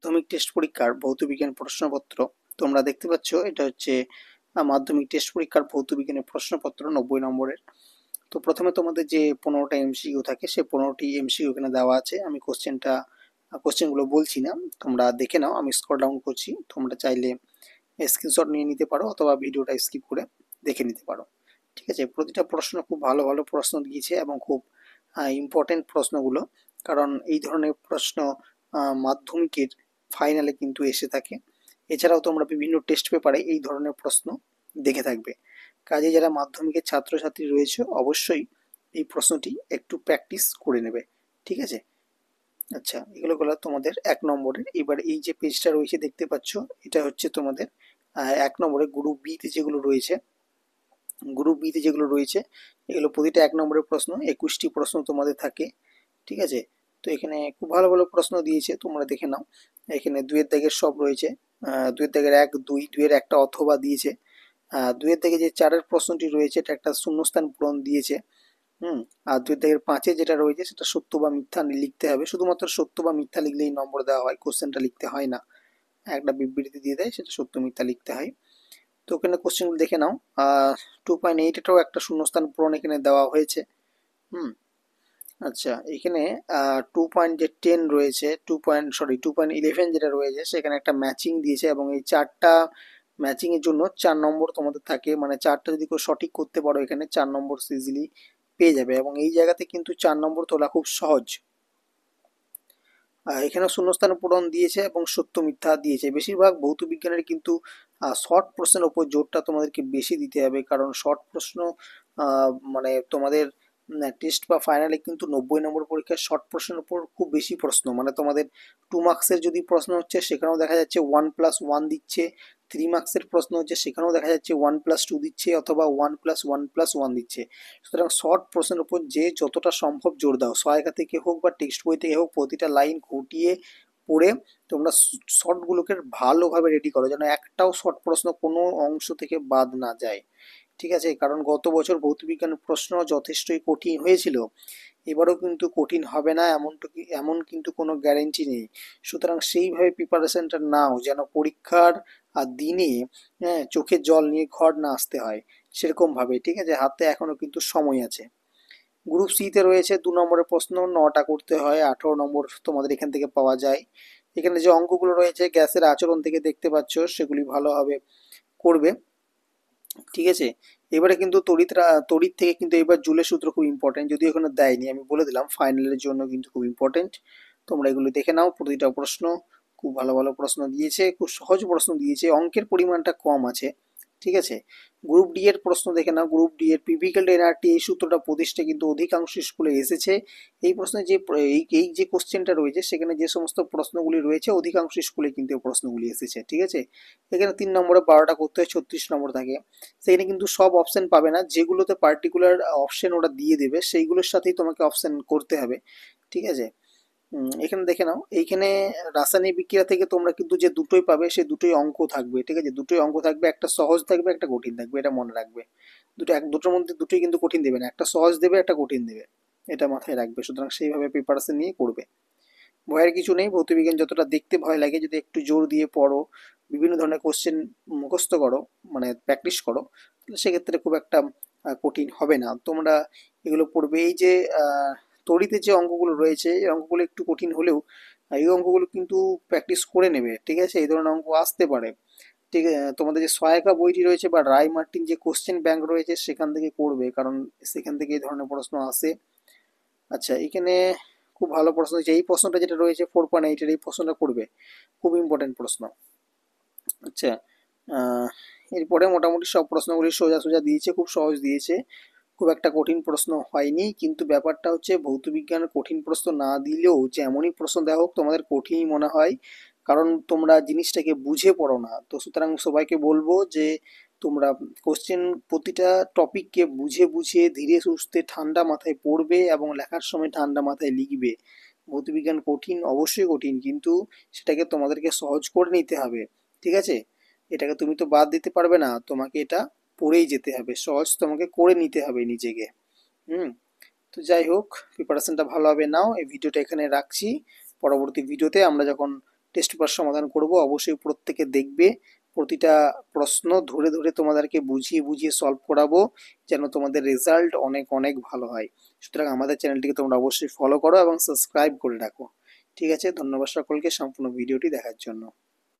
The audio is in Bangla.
মাধ্যমিক টেস্ট পরীক্ষার ভৌতবিজ্ঞান প্রশ্নপত্র তোমরা দেখতে পাচ্ছ। এটা হচ্ছে মাধ্যমিক টেস্ট পরীক্ষার ভৌতবিজ্ঞানের প্রশ্নপত্র 90 নম্বরের। তো প্রথমে তোমাদের যে 15টা এমসিকিউ থাকে সে 15টি এমসিকিউ এখানে দেওয়া আছে। আমি কোশ্চেনগুলো বলছি না, তোমরা দেখে নাও। আমি স্ক্রল ডাউন করছি, তোমরা চাইলে স্ক্রিনশট নিয়ে নিতে পারো অথবা ভিডিওটা স্কিপ করে দেখে নিতে পারো। ঠিক আছে, প্রতিটা প্রশ্ন খুব ভালো ভালো প্রশ্ন দিয়েছে এবং খুব ইম্পর্টেন্ট প্রশ্নগুলো, কারণ এই ধরনের প্রশ্ন মাধ্যমিকের ফাইনালে কিন্তু এসে থাকে। এছাড়াও তোমরা বিভিন্ন টেস্ট পেপারে এই ধরনের প্রশ্ন দেখে থাকবে। কাজে যারা মাধ্যমিকের ছাত্রছাত্রী রয়েছে অবশ্যই এই প্রশ্নটি একটু প্র্যাকটিস করে নেবে। ঠিক আছে, আচ্ছা এগুলো হলো তোমাদের 1 নম্বরের। এবার এই যে পেজটা রয়েছে দেখতে পাচ্ছ, এটা হচ্ছে তোমাদের 1 নম্বরে গ্রুপ বিতে যেগুলো রয়েছে। এগুলো প্রতিটা 1 নম্বরের প্রশ্ন, 21টি প্রশ্ন তোমাদের থাকে। ঠিক আছে, তো এখানে খুব ভালো ভালো প্রশ্ন দিয়েছে, তোমরা দেখে নাও। এখানে 2-এর দাগের সব রয়েছে। 2-এর দাগের 1, 2, 2-এর একটা অথবা দিয়েছে। 2-এর দাগে যে 4-এর প্রশ্নটি রয়েছে এটা একটা শূন্যস্থান পূরণ দিয়েছে। আর 2-এর দাগের 5-এ যেটা রয়েছে সেটা সত্য বা মিথ্যা লিখতে হবে। শুধুমাত্র সত্য বা মিথ্যা লিখলেই নম্বর দেওয়া হয়, কোশ্চেনটা লিখতে হয় না। একটা বিবৃতি দিয়ে দেয়, সেটা সত্য মিথ্যা লিখতে হয়। তো ওখানে কোশ্চেনগুলো দেখে নাও। 2.8 এটাও একটা শূন্যস্থান পূরণ এখানে দেওয়া হয়েছে। হুম আচ্ছা, এখানে 2.10 রয়েছে, 2.11 যেটা রয়েছে সেখানে একটা ম্যাচিং দিয়েছে এবং এই 4টা ম্যাচিং এর জন্য 4 নম্বর তোমাদের থাকে। মানে 4টা যদি কেউ সঠিক করতে পারো এখানে 4 নম্বর ইজিলি পেয়ে যাবে, এবং এই জায়গাতে কিন্তু 4 নম্বর তোলা খুব সহজ। এখানে শূন্যস্থান পূরণ দিয়েছে এবং সত্য মিথ্যা দিয়েছে। বেশিরভাগ ভৌত বিজ্ঞানের কিন্তু শর্ট প্রশ্নের ওপর জোরটা তোমাদেরকে বেশি দিতে হবে, কারণ শর্ট প্রশ্ন মানে তোমাদের টেস্ট বা ফাইনালে কিন্তু 90 নম্বর পরীক্ষায় শর্ট প্রশ্নের উপর খুব বেশি প্রশ্ন। মানে তোমাদের 2 মার্কসের যদি প্রশ্ন হচ্ছে সেখানেও দেখা যাচ্ছে 1+1 দিচ্ছে, 3 মার্কসের প্রশ্ন হচ্ছে সেখানেও দেখা যাচ্ছে 1+2 দিচ্ছে অথবা 1+1+1 দিচ্ছে। সুতরাং শর্ট প্রশ্নের উপর যে যতটা সম্ভব জোর দাও, সহায়িকা থেকে হোক বা টেক্সট বই থেকে হোক, প্রতিটা লাইন খুঁটিয়ে পড়ে তোমরা শর্টগুলোকে ভালোভাবে রেডি করো, যেন একটাও শর্ট প্রশ্ন কোনো অংশ থেকে বাদ না যায়। ঠিক আছে, কারণ গত বছর ভৌতবিজ্ঞানের প্রশ্ন যথেষ্টই কঠিন হয়েছিল, এবারও কিন্তু কঠিন হবে না এমন কিন্তু কোনো গ্যারেন্টি নেই। সুতরাং সেইভাবে প্রিপারেশনটা নাও যেন পরীক্ষার দিনে চোখে জল নিয়ে ঘর না আসতে হয় সেরকম ভাবে। ঠিক আছে, হাতে এখনো কিন্তু সময় আছে। গ্রুপ সিতে রয়েছে 2 নম্বরের প্রশ্ন, 9টা করতে হয়, 18 নম্বর তোমাদের এখান থেকে পাওয়া যায়। এখানে যে অঙ্কগুলো রয়েছে গ্যাসের আচরণ থেকে দেখতে পাচ্ছ, সেগুলি ভালোভাবে করবে। ঠিক আছে, এবারে কিন্তু তড়িৎ থেকে কিন্তু এবার জুলের সূত্র খুব ইম্পর্টেন্ট, যদিও এখানে দেয়নি, আমি বলে দিলাম ফাইনালের জন্য কিন্তু খুব ইম্পর্টেন্ট। তোমরা এগুলো দেখে নাও। প্রতিটা প্রশ্ন খুব ভালো ভালো প্রশ্ন দিয়েছে, খুব সহজ প্রশ্ন দিয়েছে, অঙ্কের পরিমাণটা কম আছে। ঠিক আছে, গ্রুপ ডি এর প্রশ্ন দেখে নাও। গ্রুপ ডি এর পিভিক্যাল এনআরটি এই সূত্রটা প্রতিষ্ঠা কিন্তু অধিকাংশ স্কুলে এসেছে। এই প্রশ্নে যে এই যে কোশ্চেনটা রয়েছে সেখানে যে সমস্ত প্রশ্নগুলি রয়েছে অধিকাংশ স্কুলে কিন্তু এই প্রশ্নগুলি এসেছে। ঠিক আছে, এখানে 3 নম্বরে 12টা করতে হয়, 36 নম্বর থাকে। সেখানে কিন্তু সব অপশন পাবে না, যেগুলোতে পার্টিকুলার অপশন ওরা দিয়ে দেবে সেইগুলোর সাথেই তোমাকে অপশন করতে হবে। ঠিক আছে, এখানে দেখে নাও। এইখানে রাসায়নিক বিক্রিয়া থেকে তোমরা কিন্তু যে দুটোই পাবে সেই দুটোই অঙ্ক থাকবে। ঠিক আছে, দুটোই অঙ্ক থাকবে, একটা সহজ থাকবে একটা কঠিন থাকবে, এটা মনে রাখবে। দুটোর মধ্যে দুটোই কিন্তু কঠিন দেবে না, একটা সহজ দেবে একটা কঠিন দেবে, এটা মাথায় রাখবে। সুতরাং সেইভাবে প্রিপারেশন নিয়ে করবে, ভয়ের কিছু নেই। ভৌতবিজ্ঞান যতটা দেখতে ভয় লাগে, যদি একটু জোর দিয়ে পড়ো, বিভিন্ন ধরনের কোশ্চেন মুখস্থ করো, মানে প্র্যাকটিস করো, তাহলে সেক্ষেত্রে খুব একটা কঠিন হবে না। তোমরা এগুলো পড়বে। এই যে তড়িতে যে অঙ্কগুলো রয়েছে এই অঙ্কগুলো একটু কঠিন হলেও এই অঙ্কগুলো কিন্তু প্র্যাকটিস করে নেবে। ঠিক আছে, এই ধরনের অঙ্ক আসতে পারে। ঠিক আছে, তোমাদের যে সহায়িকা বইটি রয়েছে বা রায় মার্টিন যে কোশ্চেন ব্যাংক রয়েছে সেখান থেকে করবে, কারণ সেখান থেকে এই ধরনের প্রশ্ন আসে। আচ্ছা, এখানে খুব ভালো প্রশ্ন হয়েছে, এই প্রশ্নটা যেটা রয়েছে 4.8-এর, এই প্রশ্নটা করবে, খুব ইম্পর্টেন্ট প্রশ্ন। আচ্ছা, আহ, এরপরে মোটামুটি সব প্রশ্নগুলি সোজা সোজা দিয়েছে, খুব সহজ দিয়েছে, খুব একটা কঠিন প্রশ্ন হয়নি। কিন্তু ব্যাপারটা হচ্ছে ভৌতবিজ্ঞান কঠিন প্রশ্ন না দিলেও যে এমনই প্রশ্ন দেওয়া হোক তোমাদের কঠিনই মনে হয়, কারণ তোমরা জিনিসটাকে বুঝে পড়ো না। তো সুতরাং সবাইকে বলবো যে তোমরা কোশ্চেন প্রতিটা টপিককে বুঝে বুঝে ধীরে সুস্থে ঠান্ডা মাথায় পড়বে এবং লেখার সময় ঠান্ডা মাথায় লিখবে। ভৌতবিজ্ঞান কঠিন, অবশ্যই কঠিন, কিন্তু সেটাকে তোমাদেরকে সহজ করে নিতে হবে। ঠিক আছে, এটাকে তুমি তো বাদ দিতে পারবে না, তোমাকে এটা পড়েই যেতে হবে, সহজ তোমাকে করে নিতে হবে নিজেকে। হুম তো যাই হোক, প্রিপারেশনটা ভালোভাবে নাও। এই ভিডিওটা এখানে রাখছি, পরবর্তী ভিডিওতে আমরা যখন টেস্ট পেপার সমাধান করব। অবশ্যই প্রত্যেকে দেখবে, প্রতিটা প্রশ্ন ধরে ধরে তোমাদেরকে বুঝিয়ে বুঝিয়ে সলভ করাবো, যেন তোমাদের রেজাল্ট অনেক অনেক ভালো হয়। সুতরাং আমাদের চ্যানেলটিকে তোমরা অবশ্যই ফলো করো এবং সাবস্ক্রাইব করে রাখো। ঠিক আছে, ধন্যবাদ সকলকে সম্পূর্ণ ভিডিওটি দেখার জন্য।